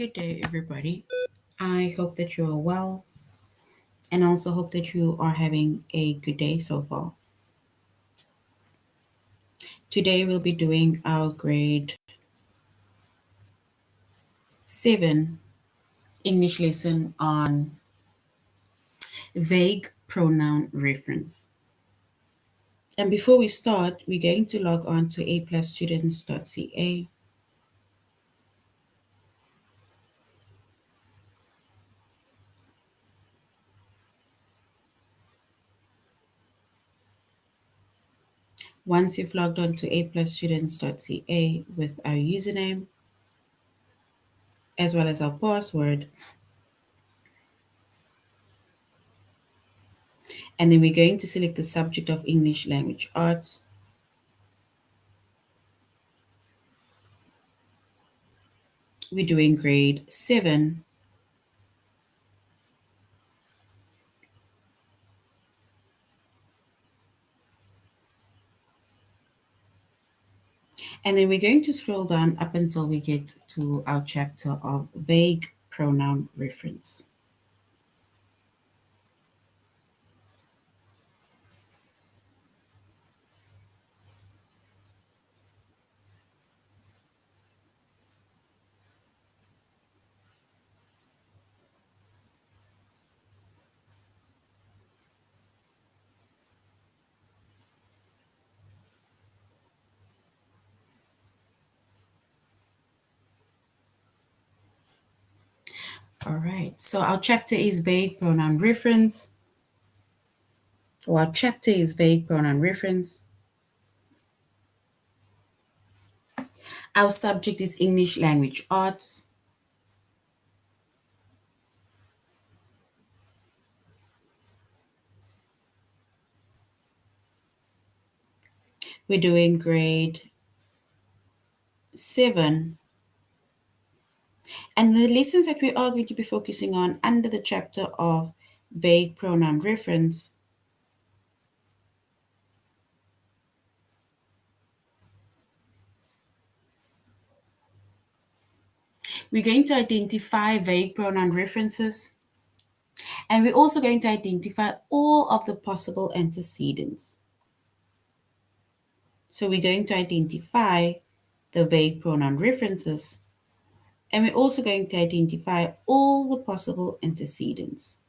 Good day, everybody. I hope that you are well and also hope that you are having a good day so far. Today, we'll be doing our grade 7 English lesson on vague pronoun reference. And before we start, we're going to log on to aplusstudents.ca. Once you've logged on to aplusstudents.ca with our username as well as our password, and then we're going to select the subject of English language arts. We're doing grade 7. And then we're going to scroll down up until we get to our chapter of vague pronoun reference. All right, so our chapter is vague pronoun reference, or our chapter is vague pronoun reference. Our subject is English language arts. We're doing grade 7. And the lessons that we are going to be focusing on under the chapter of vague pronoun reference we're going to identify vague pronoun references, and we're also going to identify all of the possible antecedents. So we're going to identify the vague pronoun references, and we're also going to identify all the possible antecedents.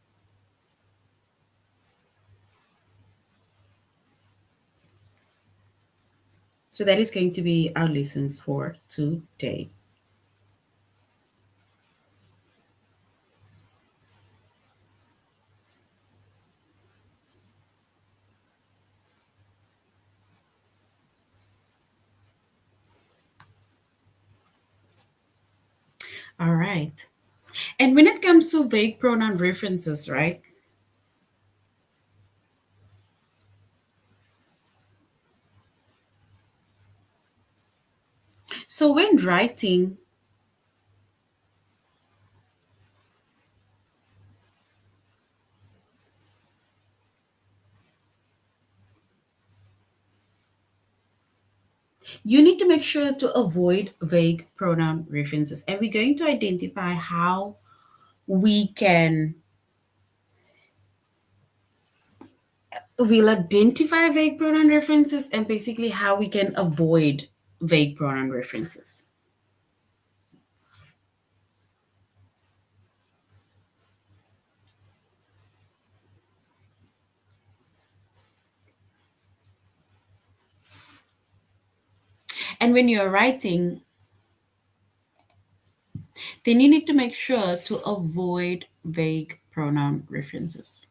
So that is going to be our lessons for today. All right. And when it comes to vague pronoun references, right? So when writing, you need to make sure to avoid vague pronoun references. And we're going to identify how we can we'll identify vague pronoun references and basically how we can avoid vague pronoun references. And when you're writing, then you need to make sure to avoid vague pronoun references.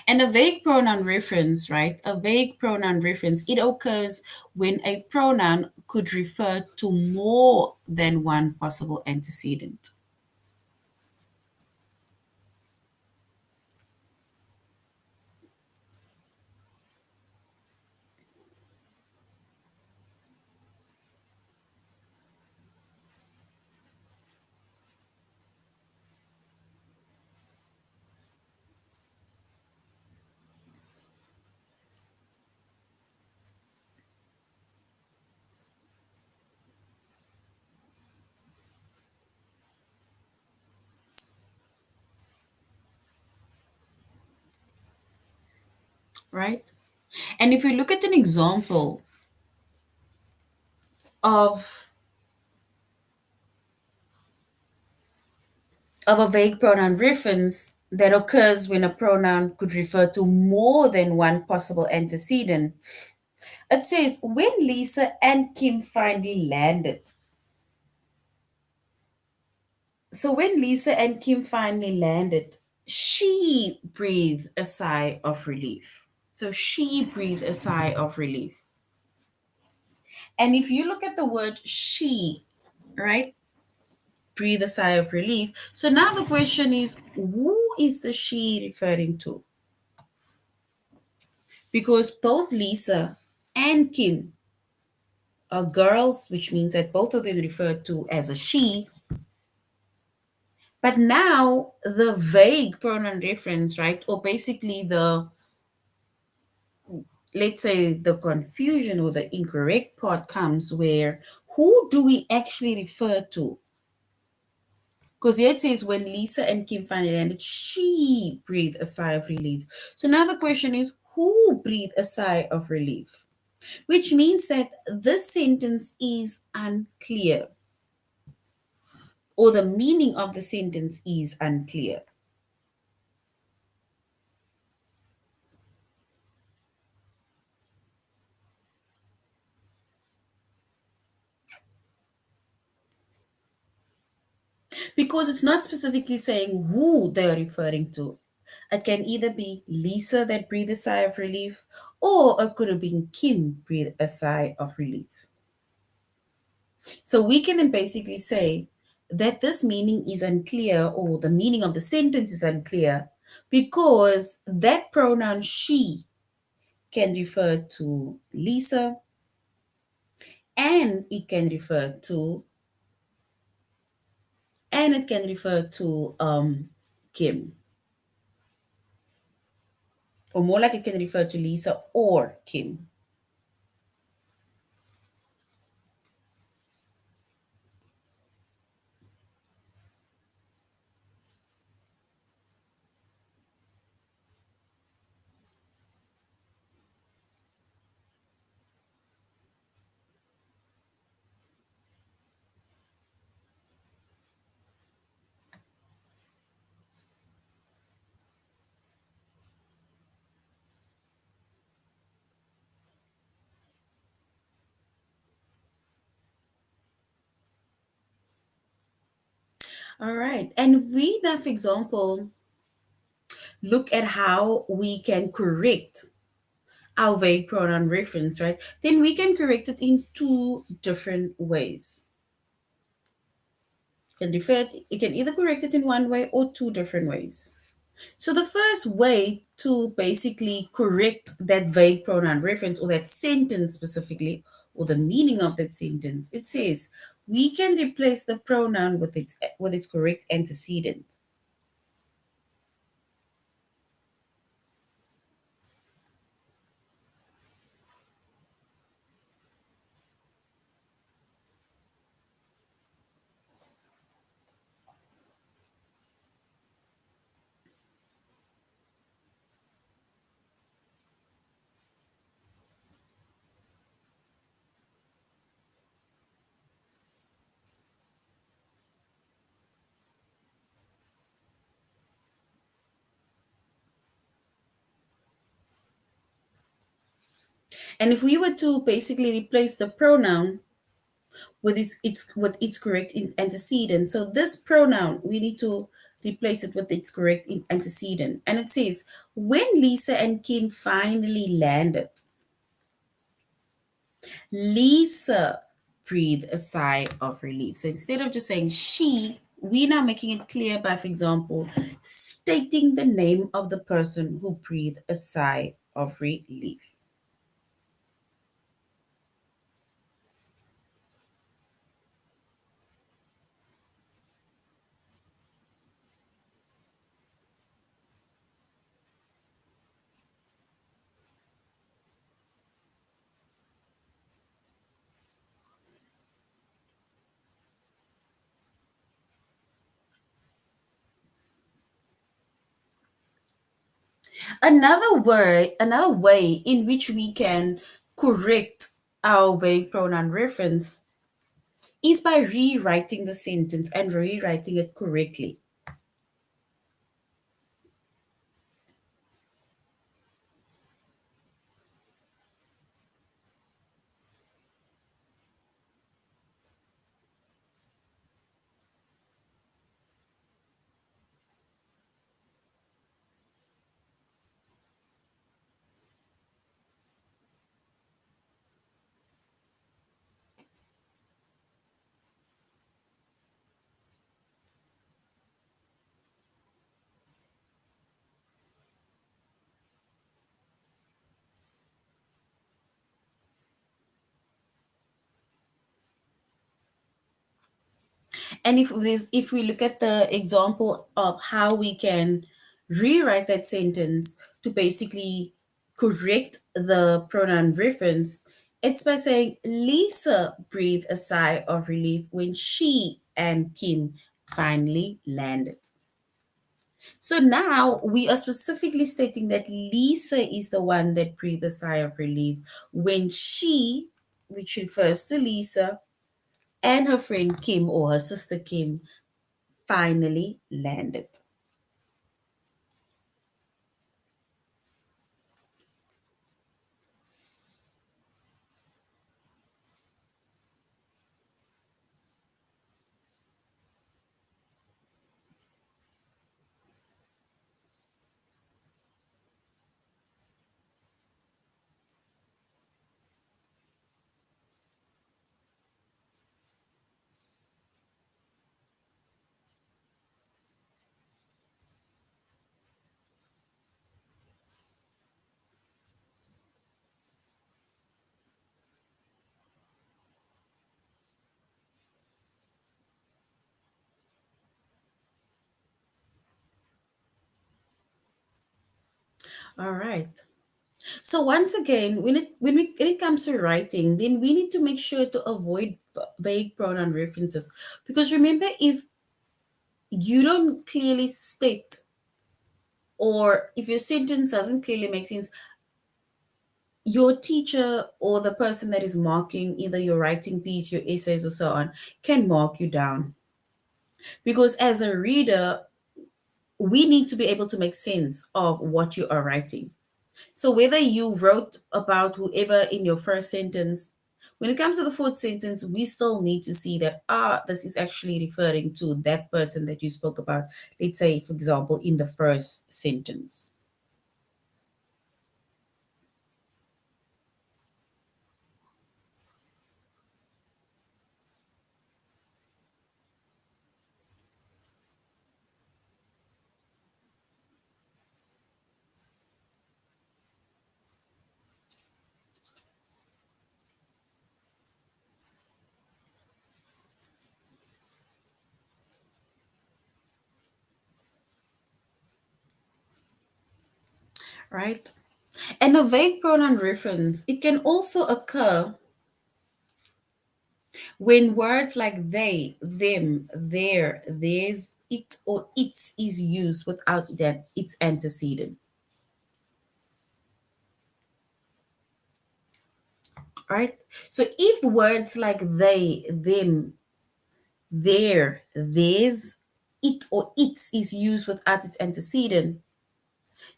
And a vague pronoun reference, right? A vague pronoun reference, it occurs when a pronoun could refer to more than one possible antecedent. right? And if we look at an example of a vague pronoun reference that occurs when a pronoun could refer to more than one possible antecedent, it says when Lisa and Kim finally landed. So when Lisa and Kim finally landed, she breathed a sigh of relief. So she breathed a sigh of relief. And if you look at the word she, right, breathe a sigh of relief. So now the question is, who is the she referring to? Because both Lisa and Kim are girls, which means that both of them referred to as a she. But now the vague pronoun reference, right, or basically the, let's say, the confusion or the incorrect part comes where who do we actually refer to? Because here it says when Lisa and Kim finally landed, she breathed a sigh of relief. So now the question is, who breathed a sigh of relief? Which means that this sentence is unclear, or the meaning of the sentence is unclear. Because it's not specifically saying who they're referring to. It can either be Lisa that breathed a sigh of relief, or it could have been Kim breathed a sigh of relief. So we can then basically say that this meaning is unclear, or the meaning of the sentence is unclear, because that pronoun she can refer to Lisa and it can refer to Kim, or more like it can refer to Lisa or Kim. All right, and we now, for example, look at how we can correct our vague pronoun reference, right? Then we can correct it in two different ways. You can either correct it in one way or two different ways. So the first way to basically correct that vague pronoun reference, or that sentence specifically, or the meaning of that sentence, it says we can replace the pronoun with its correct antecedent. And if we were to basically replace the pronoun with its correct antecedent, so this pronoun we need to replace it with its correct antecedent, and it says when Lisa and Kim finally landed, Lisa breathed a sigh of relief. So instead of just saying she, we now making it clear by, for example, stating the name of the person who breathed a sigh of relief. Another way in which we can correct our vague pronoun reference is by rewriting the sentence and rewriting it correctly. And if we look at the example of how we can rewrite that sentence to basically correct the pronoun reference, it's by saying Lisa breathed a sigh of relief when she and Kim finally landed. So now we are specifically stating that Lisa is the one that breathed a sigh of relief when she, which refers to Lisa, and her friend Kim or her sister Kim finally landed. All right. So once again, when it comes to writing, then we need to make sure to avoid vague pronoun references, because remember, if you don't clearly state, or if your sentence doesn't clearly make sense, your teacher or the person that is marking either your writing piece, your essays, or so on can mark you down. Because as a reader, we need to be able to make sense of what you are writing. So whether you wrote about whoever in your first sentence, when it comes to the fourth sentence, we still need to see that this is actually referring to that person that you spoke about. Let's say, for example, in the first sentence. Right? And a vague pronoun reference, it can also occur when words like they, them, their, theirs, it, or its is used without that its antecedent. Right? So if words like they, them, their, theirs, it, or its is used without its antecedent,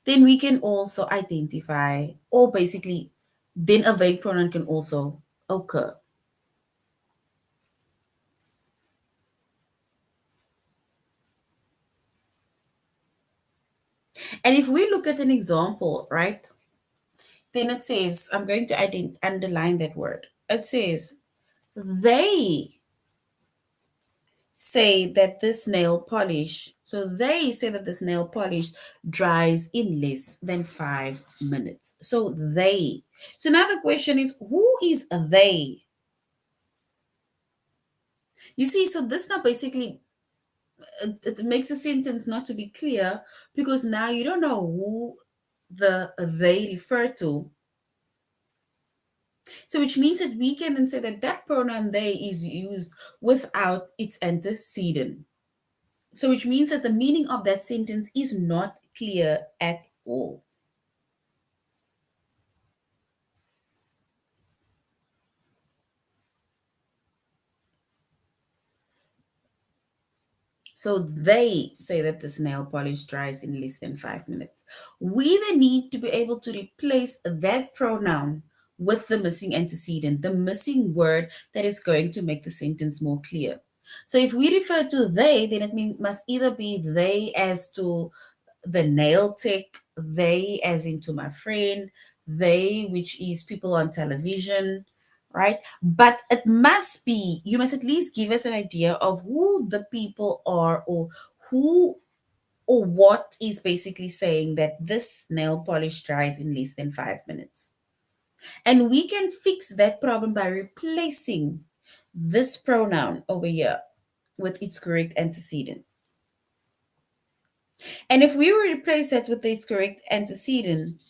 then we can also identify, or basically, then a vague pronoun can also occur. And if we look at an example, right, then it says, I'm going to underline that word. It says, they say that this nail polish, so they say that this nail polish dries in less than 5 minutes. So they. So now the question is, who is they? You see, so this now basically it makes a sentence not to be clear, because now you don't know who the they refer to. So which means that we can then say that that pronoun they is used without its antecedent. So which means that the meaning of that sentence is not clear at off. So they say that this nail polish dries in less than 5 minutes. We then need to be able to replace that pronoun with the missing antecedent, the missing word that is going to make the sentence more clear. So if we refer to they, then must either be they as to the nail tech, they as into my friend, they, which is people on television, right? But it must be, you must at least give us an idea of who the people are, or who or what is basically saying that this nail polish dries in less than 5 minutes. And we can fix that problem by replacing this pronoun over here with its correct antecedent. And if we were to replace that with its correct antecedent,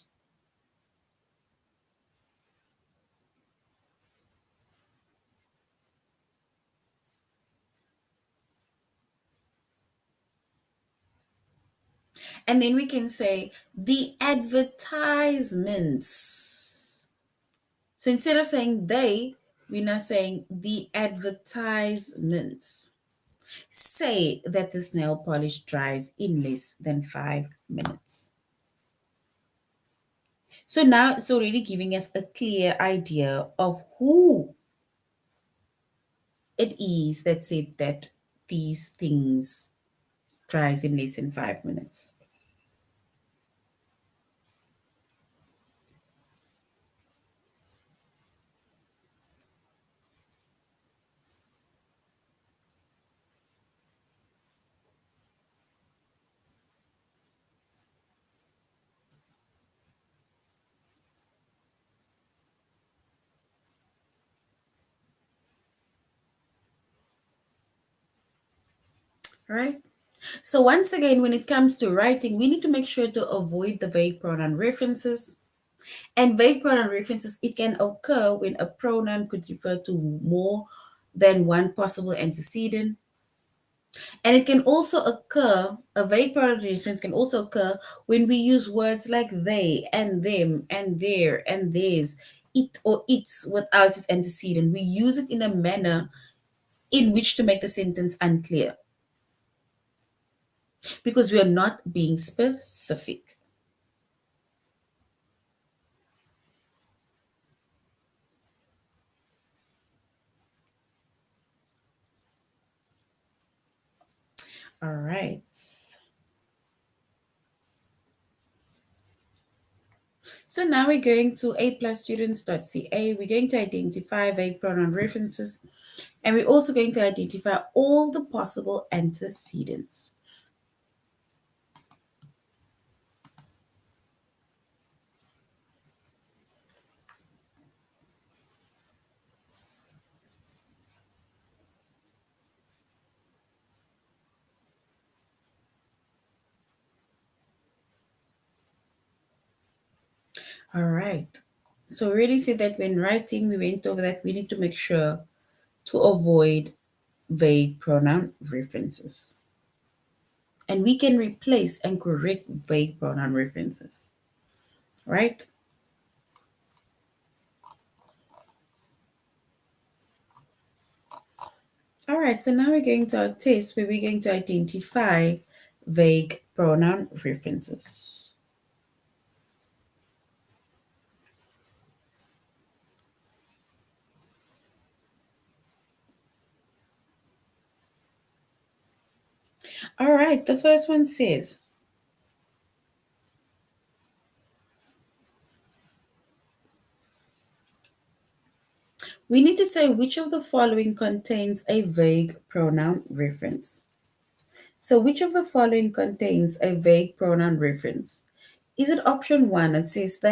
and then we can say the advertisements. So instead of saying they, we're now saying the advertisements say that this nail polish dries in less than 5 minutes. So now it's already giving us a clear idea of who it is that said that these things dries in less than 5 minutes. All right. So once again, when it comes to writing, we need to make sure to avoid the vague pronoun references. And vague pronoun references, it can occur when a pronoun could refer to more than one possible antecedent. And it can also occur, a vague pronoun reference can also occur when we use words like they and them and their and theirs, it or its without its antecedent. We use it in a manner in which to make the sentence unclear because we are not being specific. All right. So now we're going to a+students.ca. We're going to identify vague pronoun references, and we're also going to identify all the possible antecedents. All right. So we already said that when writing, we went over that we need to make sure to avoid vague pronoun references. And we can replace and correct vague pronoun references, right? All right, so now we're going to our test where we're going to identify vague pronoun references. All right, the first one says, we need to say which of the following contains a vague pronoun reference. So, which of the following contains a vague pronoun reference? Is it option one? It says the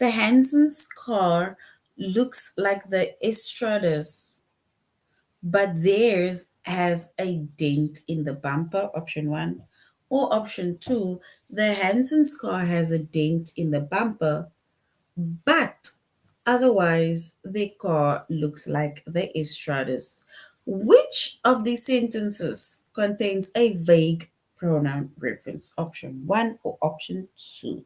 Hansens car looks like the Estradas, but theirs has a dent in the bumper, option one. Or option two, the Hansens car has a dent in the bumper, but otherwise the car looks like the Estradas. Which of these sentences contains a vague pronoun reference? Option 1 or option 2?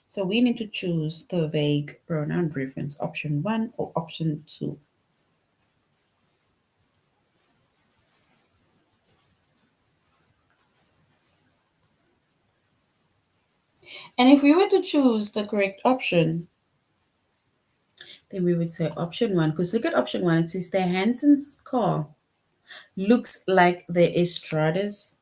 So we need to choose the vague pronoun reference, option 1 or option 2. And if we were to choose the correct option, then we would say option 1. Because look at option 1, it says the Hanson's car looks like the Estrada's,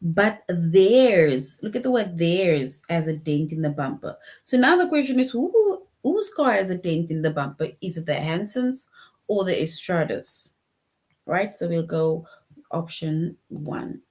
but theirs, look at the word theirs, as a dent in the bumper. So now the question is, whose car has a dent in the bumper? Is it the Hansons or the Estradas? Right? So we'll go option 1.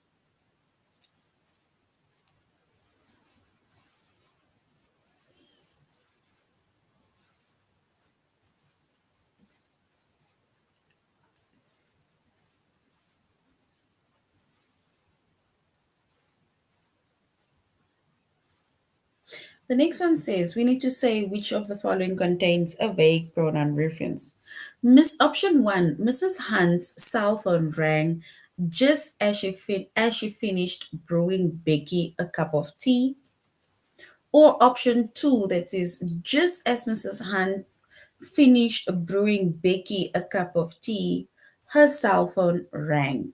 The next one says we need to say which of the following contains a vague pronoun reference. Miss option 1, Mrs. Hunt's cell phone rang just as she finished brewing Becky a cup of tea. Or option 2 that says just as Mrs. Hunt finished brewing Becky a cup of tea, her cell phone rang.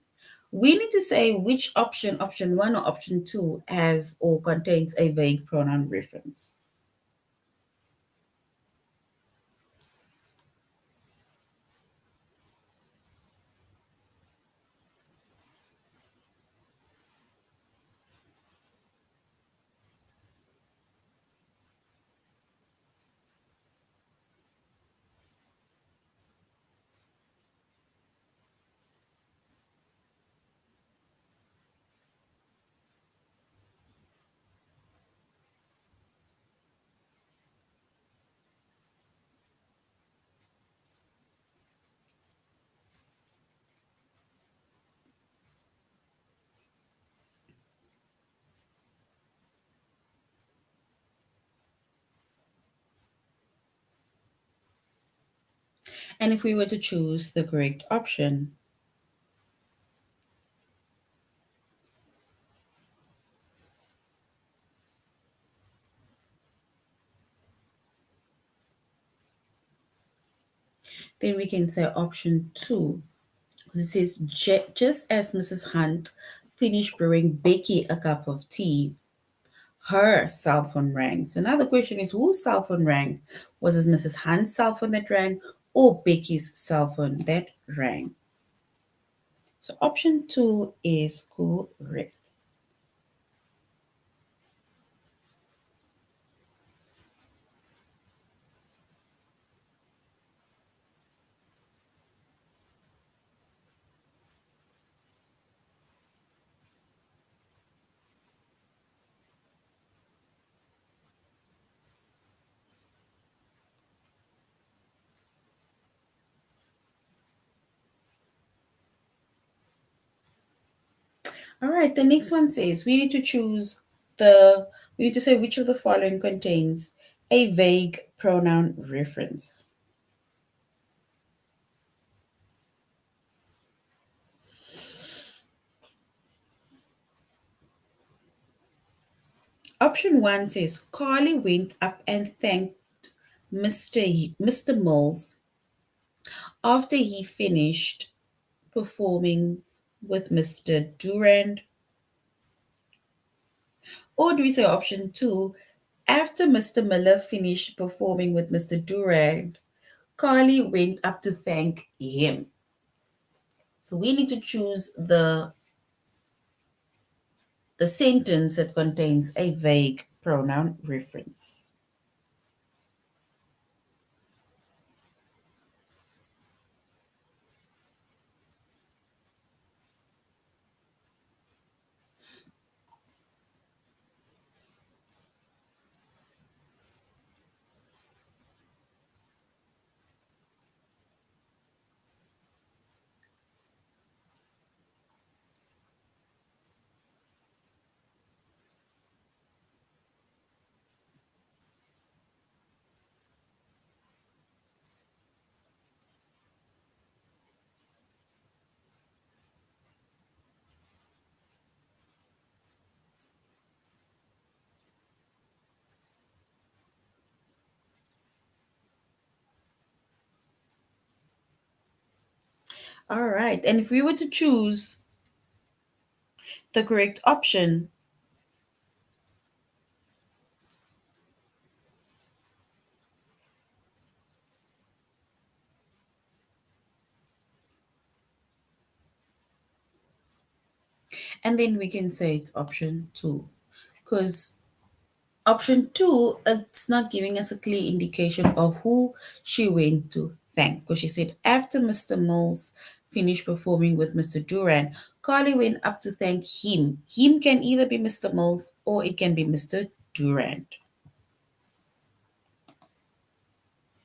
We need to say which option 1 or option 2, has or contains a vague pronoun reference. And if we were to choose the correct option, then we can say option 2, because it says just as Mrs. Hunt finished brewing Becky a cup of tea, her cell phone rang. So now the question is, whose cell phone rang? Was it Mrs. Hunt's cell phone that rang or Becky's cell phone that rang? So option 2 is correct. All right, the next one says we need to say which of the following contains a vague pronoun reference. Option 1 says Carly went up and thanked Mr. Mills after he finished performing with Mr. Durand. Or do we say option 2, after Mr. Miller finished performing with Mr. Durand, Carly went up to thank him. So we need to choose the sentence that contains a vague pronoun reference. All right. And if we were to choose the correct option, and then we can say it's option two. Because option two, it's not giving us a clear indication of who she went to thank. Because she said after Mr. Mills finished performing with Mr. Duran, Carly went up to thank him. Him can either be Mr. Mills or it can be Mr. Durant.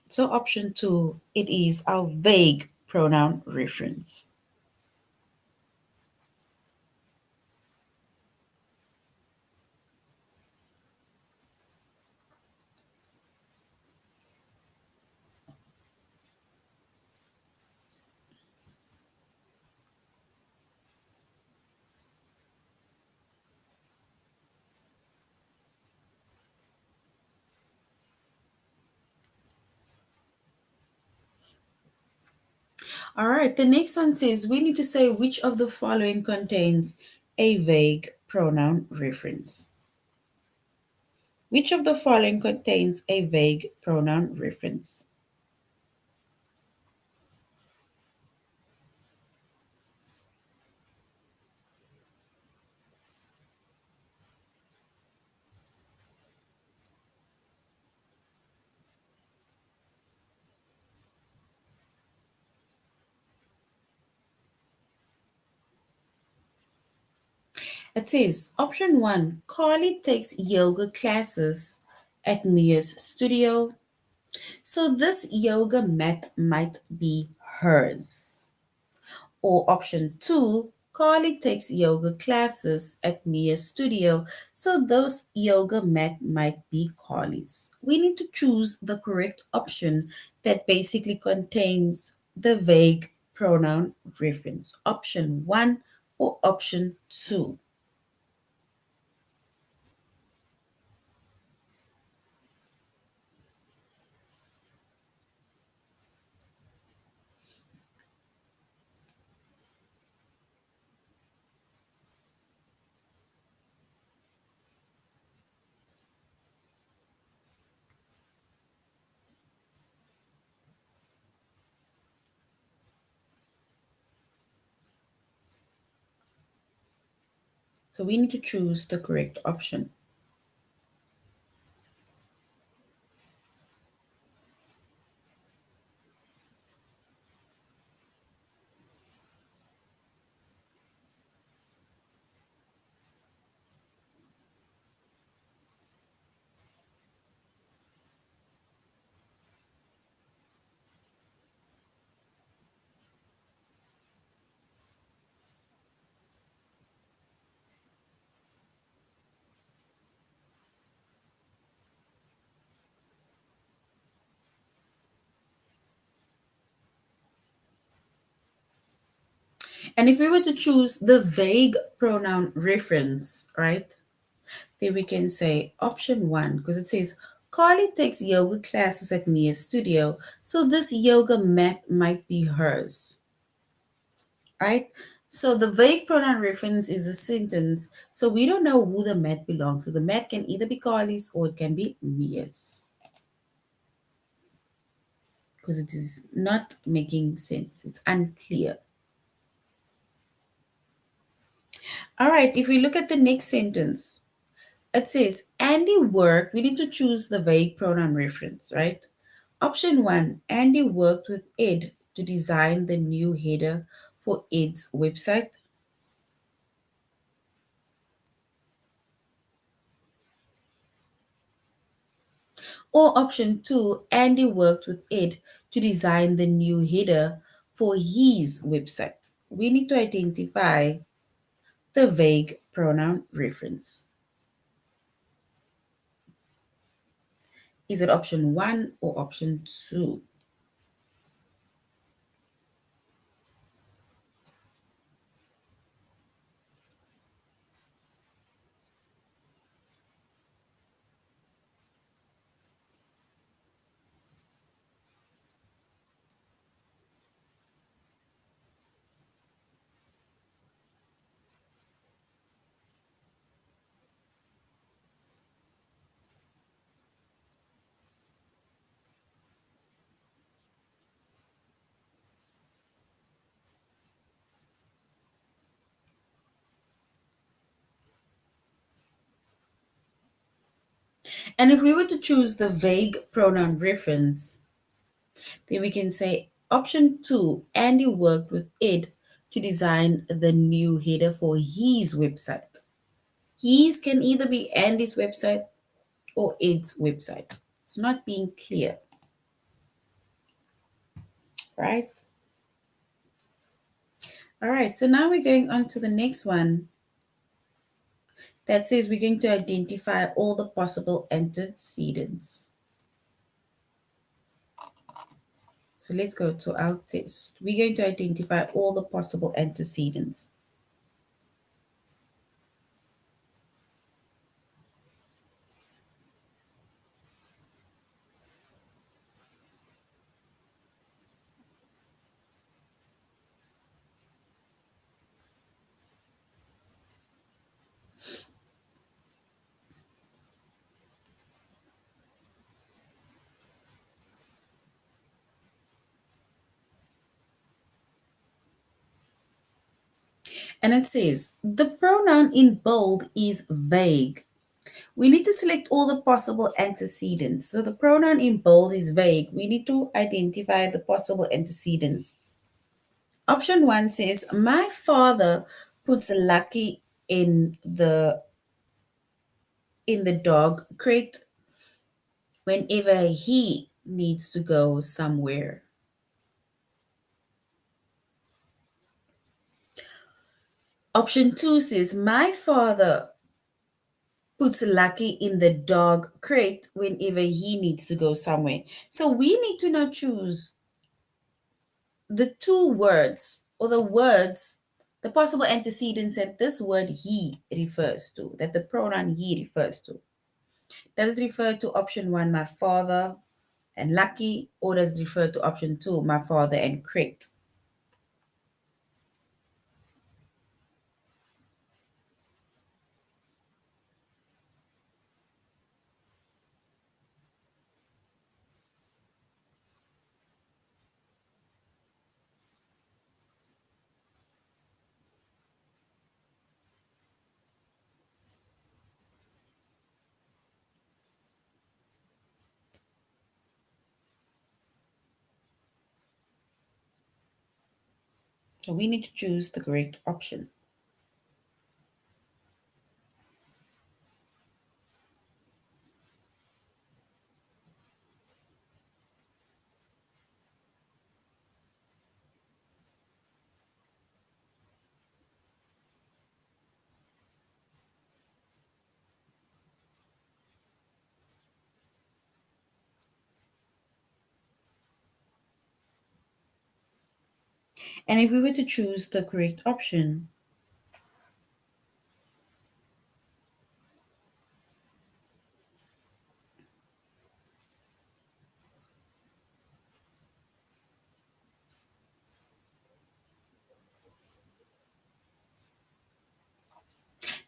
So option two, it is our vague pronoun reference. All right, the next one says we need to say which of the following contains a vague pronoun reference. Which of the following contains a vague pronoun reference? It says option one, Carly takes yoga classes at Mia's studio. So this yoga mat might be hers. Or option two, Carly takes yoga classes at Mia's studio. So those yoga mat might be Carly's. We need to choose the correct option that basically contains the vague pronoun reference. Option one or option two. So we need to choose the correct option. And if we were to choose the vague pronoun reference, right, then we can say option one because it says Carly takes yoga classes at Mia's studio, so this yoga mat might be hers, right? So the vague pronoun reference is a sentence, so we don't know who the mat belongs to. The mat can either be Carly's or it can be Mia's because it is not making sense. It's unclear. All right, if we look at the next sentence, it says Andy worked. We need to choose the vague pronoun reference, right? Option one, Andy worked with Ed to design the new header for Ed's website. Or option two, Andy worked with Ed to design the new header for his website. We need to identify the vague pronoun reference. Is it option one or option two? And if we were to choose the vague pronoun reference, then we can say option two, Andy worked with Ed to design the new header for his website. His can either be Andy's website or Ed's website. It's not being clear, right? All right, so now we're going on to the next one that says we're going to identify all the possible antecedents. So let's go to our test. We're going to identify all the possible antecedents. And it says the pronoun in bold is vague. We need to select all the possible antecedents. So the pronoun in bold is vague. We need to identify the possible antecedents. Option one says, my father puts Lucky in the dog crate whenever he needs to go somewhere. Option two says, my father puts Lucky in the dog crate whenever he needs to go somewhere. So we need to now choose the two words or the words, the possible antecedents that this word he refers to, that the pronoun he refers to. Does it refer to option one, my father and Lucky, or does it refer to option two, my father and crate? So we need to choose the correct option. And if we were to choose the correct option,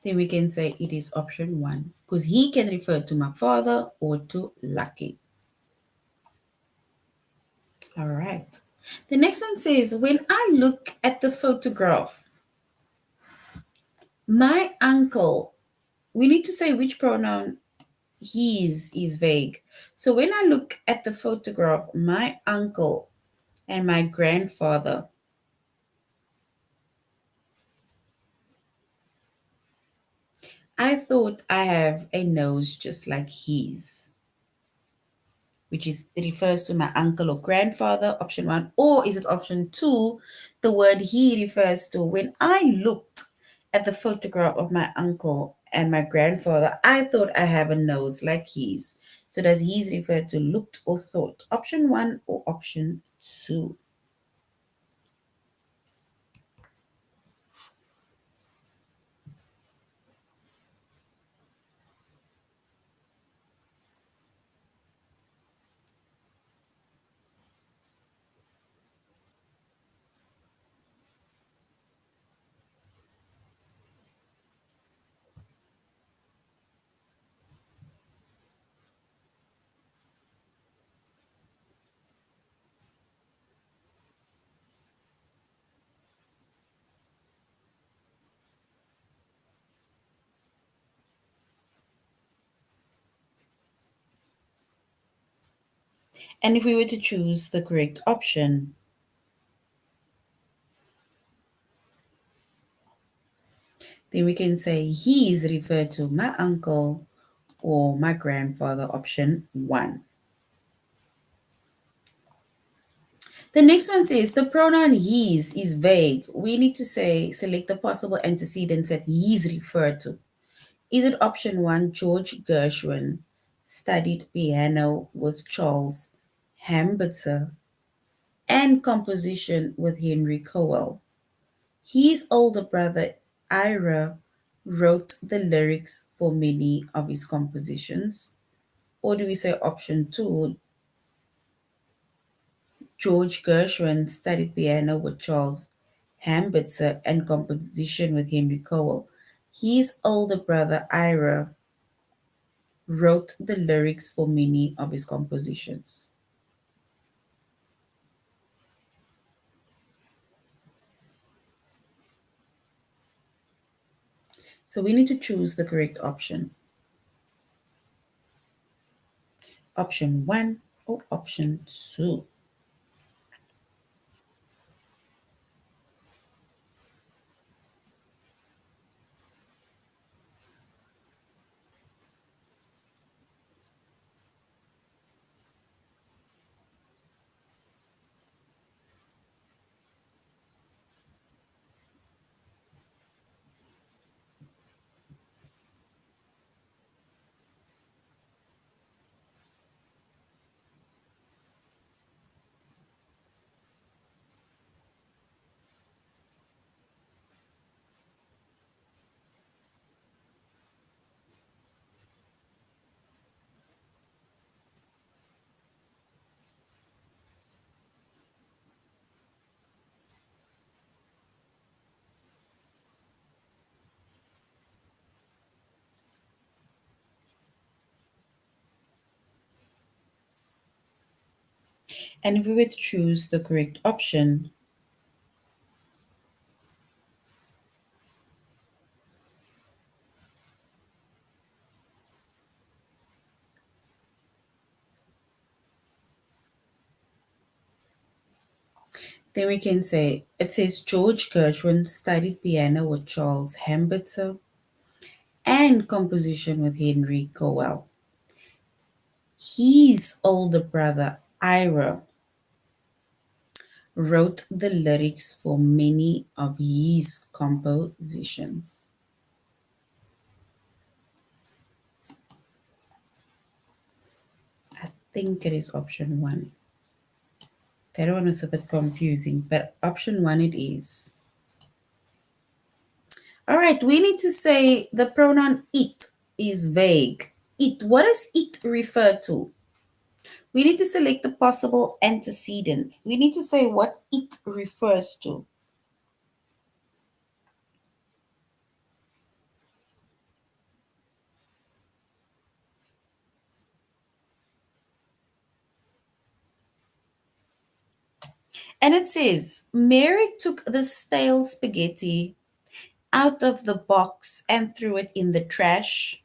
then we can say it is option one because he can refer to my father or to Lucky. All right. The next one says, when I look at the photograph, my uncle, we need to say which pronoun his is vague. So when I look at the photograph, my uncle and my grandfather, I thought I have a nose just like his, which is it refers to my uncle or grandfather, option one, or is it option two, the word he refers to when I looked at the photograph of my uncle and my grandfather, I thought I have a nose like his. So does his refer to looked or thought? Option one or option two? And if we were to choose the correct option, then we can say he is referred to my uncle or my grandfather, option 1. The next one says the pronoun his is vague. We need to say select the possible antecedents that he's referred to. Is it option 1, George Gershwin studied piano with Charles Hambitzer and composition with Henry Cowell? His older brother Ira wrote the lyrics for many of his compositions. Or do we say option 2, George Gershwin studied piano with Charles Hambitzer and composition with Henry Cowell? His older brother Ira wrote the lyrics for many of his compositions. So we need to choose the correct option. Option 1 or option 2. And if we were to choose the correct option, then we can say it says George Gershwin studied piano with Charles Hambitzer and composition with Henry Cowell. His older brother Ira wrote the lyrics for many of his compositions. I think it is option 1. That one is a bit confusing, but option 1 it is. All right, we need to say the pronoun it is vague. It, what does it refer to? We need to select the possible antecedents. We need to say what it refers to. And it says, Mary took the stale spaghetti out of the box and threw it in the trash.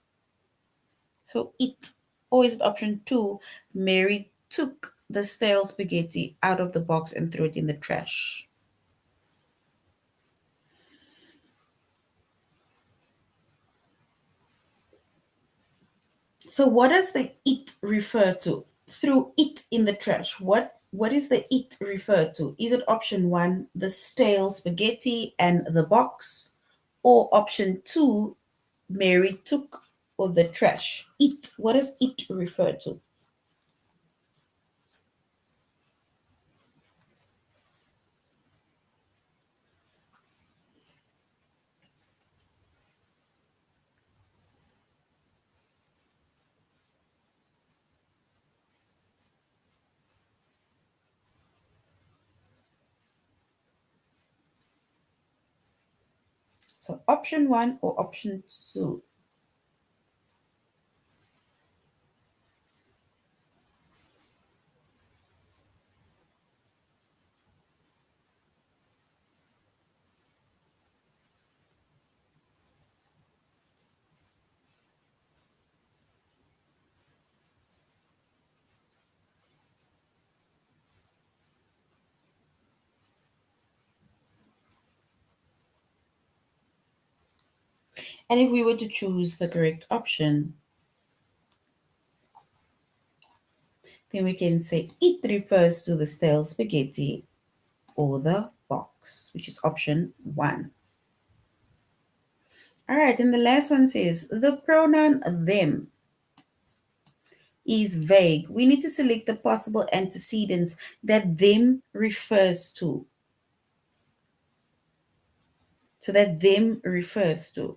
So it, or is it option 2, Mary took the stale spaghetti out of the box and threw it in the trash? So what does the it refer to? Threw it in the trash. What is the it refer to? Is it option 1, the stale spaghetti and the box? Or option 2, Mary took or the trash? It, what does it refer to? So option 1 or option 2? And if we were to choose the correct option, then we can say it refers to the stale spaghetti or the box, which is option 1. All right, and the last one says the pronoun them is vague. We need to select the possible antecedents that them refers to. So that them refers to.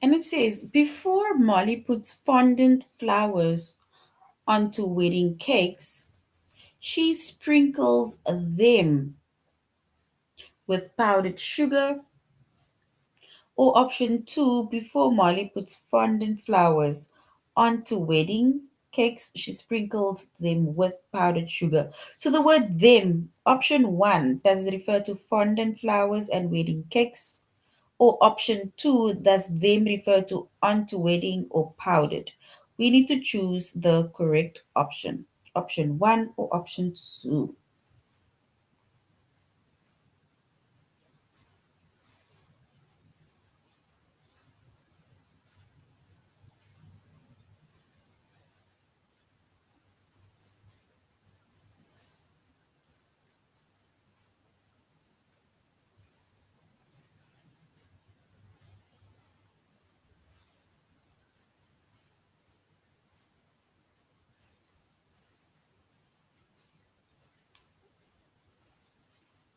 And it says, before Molly puts fondant flowers onto wedding cakes, she sprinkles them with powdered sugar. Or option 2, before Molly puts fondant flowers onto wedding cakes, she sprinkled them with powdered sugar. So the word them, option 1, does it refer to fondant flowers and wedding cakes? Or option 2, does them refer to onto wedding or powdered? We need to choose the correct option. Option 1 or option 2.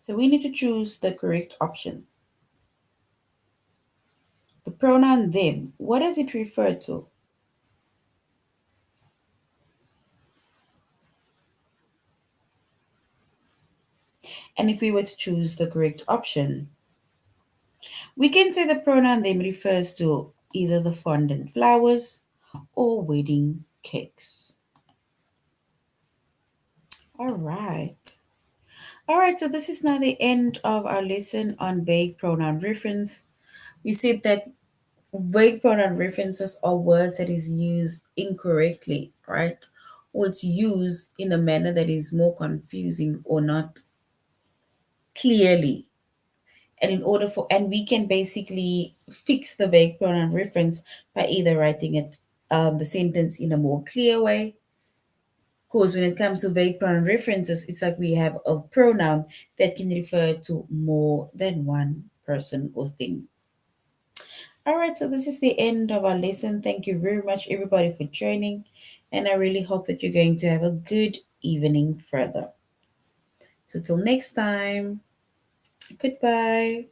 So we need to choose the correct option. The pronoun them, what does it refer to? And if we were to choose the correct option, we can say the pronoun them refers to either the fondant flowers or wedding cakes. All right. All right, so this is now the end of our lesson on vague pronoun reference. We said that vague pronoun references are words that is used incorrectly, right? Or it's used in a manner that is more confusing or not clearly. And in order for, and we can basically fix the vague pronoun reference by either writing it, the sentence in a more clear way. Because when it comes to vague pronoun references, it's like we have a pronoun that can refer to more than one person or thing. All right, so this is the end of our lesson. Thank you very much, everybody, for joining. And I really hope that you're going to have a good evening further. So, till next time, goodbye.